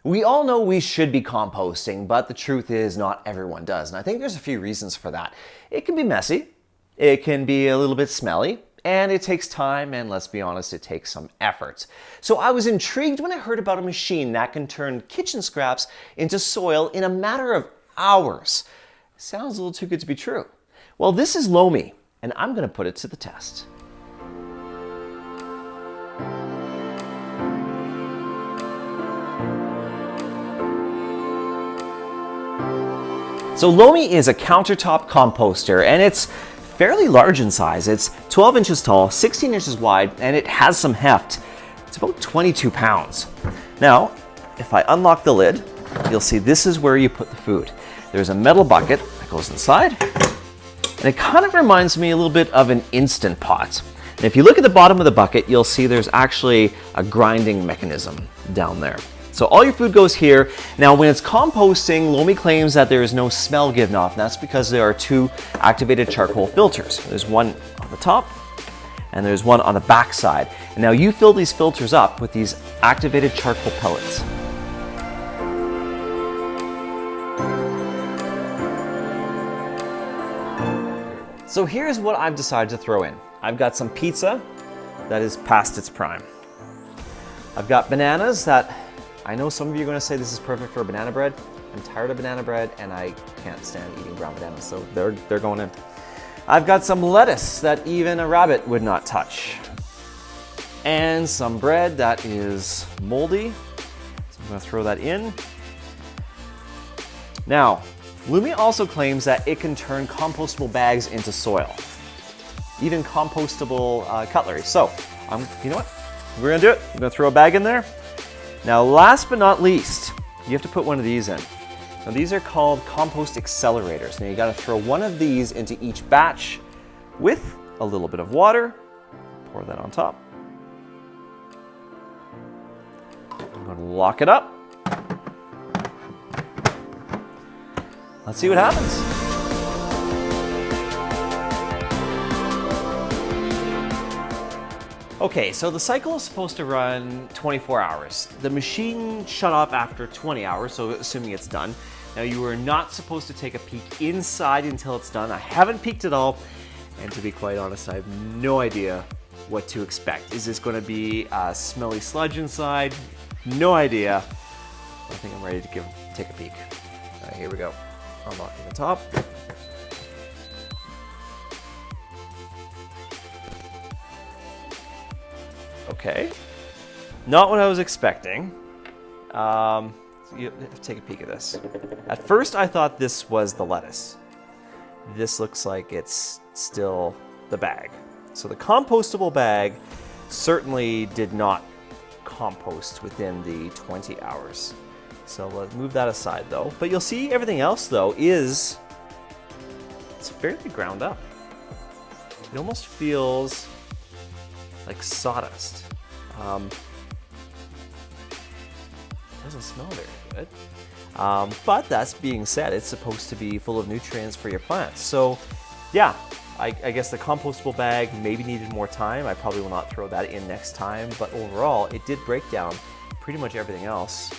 We all know we should be composting, but the truth is not everyone does. And I think there's a few reasons for that. It can be messy, it can be a little bit smelly, and it takes time, and let's be honest, it takes some effort. So I was intrigued when I heard about a machine that can turn kitchen scraps into soil in a matter of hours. Sounds a little too good to be true. Well, this is Lomi, and I'm going to put it to the test. So Lomi is a countertop composter, and it's fairly large in size. It's 12 inches tall, 16 inches wide, and it has some heft. It's about 22 pounds. Now, if I unlock the lid, you'll see this is where you put the food. There's a metal bucket that goes inside, and it kind of reminds me a little bit of an Instant Pot. And if you look at the bottom of the bucket, you'll see there's actually a grinding mechanism down there. So all your food goes here. Now when it's composting, Lomi claims that there is no smell given off, and that's because there are two activated charcoal filters. There's one on the top, and there's one on the back side. And now you fill these filters up with these activated charcoal pellets. So here's what I've decided to throw in. I've got some pizza that is past its prime. I've got bananas that I know some of you are going to say this is perfect for banana bread. I'm tired of banana bread and I can't stand eating brown bananas, so they're going in. I've got some lettuce that even a rabbit would not touch. And some bread that is moldy, so I'm going to throw that in. Now, Lomi also claims that it can turn compostable bags into soil, even compostable cutlery. So, you know what? We're going to do it. I'm going to throw a bag in there. Now, last but not least, you have to put one of these in. Now, these are called compost accelerators. Now, you got to throw one of these into each batch with a little bit of water. Pour that on top. I'm going to lock it up. Let's see what happens. Okay, so the cycle is supposed to run 24 hours. The machine shut off after 20 hours, so assuming it's done. Now, you are not supposed to take a peek inside until it's done. I haven't peeked at all, and to be quite honest, I have no idea what to expect. Is this going to be smelly sludge inside? No idea. I think I'm ready to take a peek. All right, here we go. Unlocking the top. Okay, not what I was expecting. So you have to take a peek at this. At first I thought this was the lettuce. This looks like it's still the bag. So the compostable bag certainly did not compost within the 20 hours. So let's move that aside though. But you'll see everything else though it's fairly ground up. It almost feels like sawdust. It doesn't smell very good. But that's being said, it's supposed to be full of nutrients for your plants. So yeah, I guess the compostable bag maybe needed more time. I probably will not throw that in next time, but overall it did break down pretty much everything else.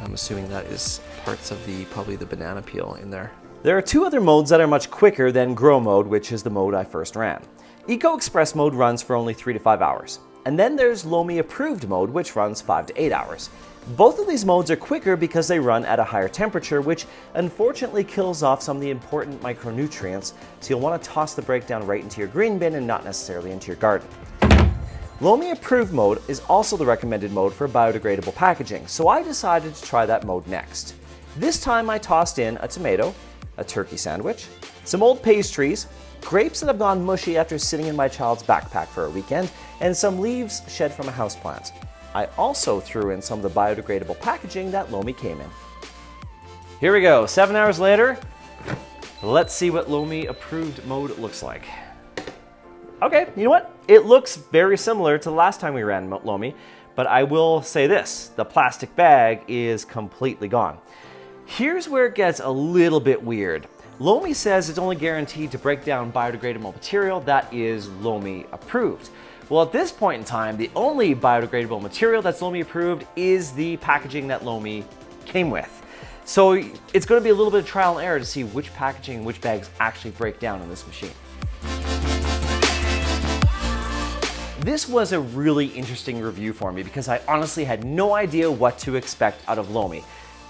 I'm assuming that is parts of probably the banana peel in there. There are two other modes that are much quicker than Grow mode, which is the mode I first ran. Eco Express mode runs for only 3 to 5 hours. And then there's Lomi Approved mode, which runs 5 to 8 hours. Both of these modes are quicker because they run at a higher temperature, which unfortunately kills off some of the important micronutrients, so you'll want to toss the breakdown right into your green bin and not necessarily into your garden. Lomi Approved mode is also the recommended mode for biodegradable packaging, so I decided to try that mode next. This time I tossed in a tomato, a turkey sandwich, some old pastries, grapes that have gone mushy after sitting in my child's backpack for a weekend, and some leaves shed from a houseplant. I also threw in some of the biodegradable packaging that Lomi came in. Here we go, 7 hours later. Let's see what Lomi Approved mode looks like. Okay, you know what? It looks very similar to the last time we ran Lomi, but I will say this, the plastic bag is completely gone. Here's where it gets a little bit weird. Lomi says it's only guaranteed to break down biodegradable material that is Lomi approved. Well, at this point in time, the only biodegradable material that's Lomi approved is the packaging that Lomi came with. So it's going to be a little bit of trial and error to see which packaging and which bags actually break down in this machine. This was a really interesting review for me because I honestly had no idea what to expect out of Lomi.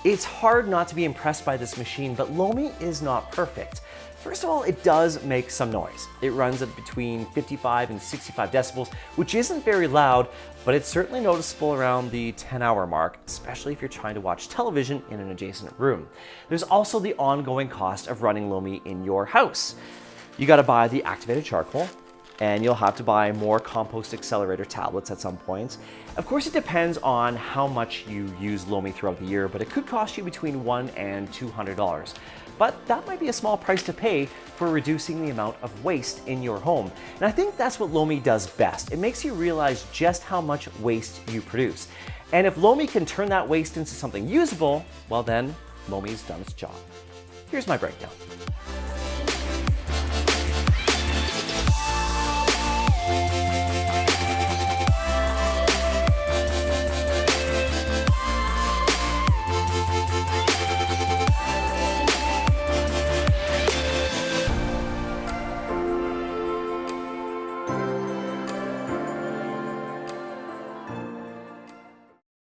It's hard not to be impressed by this machine, but Lomi is not perfect. First of all, it does make some noise. It runs at between 55 and 65 decibels, which isn't very loud, but it's certainly noticeable around the 10-hour mark, especially if you're trying to watch television in an adjacent room. There's also the ongoing cost of running Lomi in your house. You gotta buy the activated charcoal, and you'll have to buy more compost accelerator tablets at some point. Of course, it depends on how much you use Lomi throughout the year, but it could cost you between $100 and $200. But that might be a small price to pay for reducing the amount of waste in your home. And I think that's what Lomi does best. It makes you realize just how much waste you produce. And if Lomi can turn that waste into something usable, well then, Lomi's done its job. Here's my breakdown.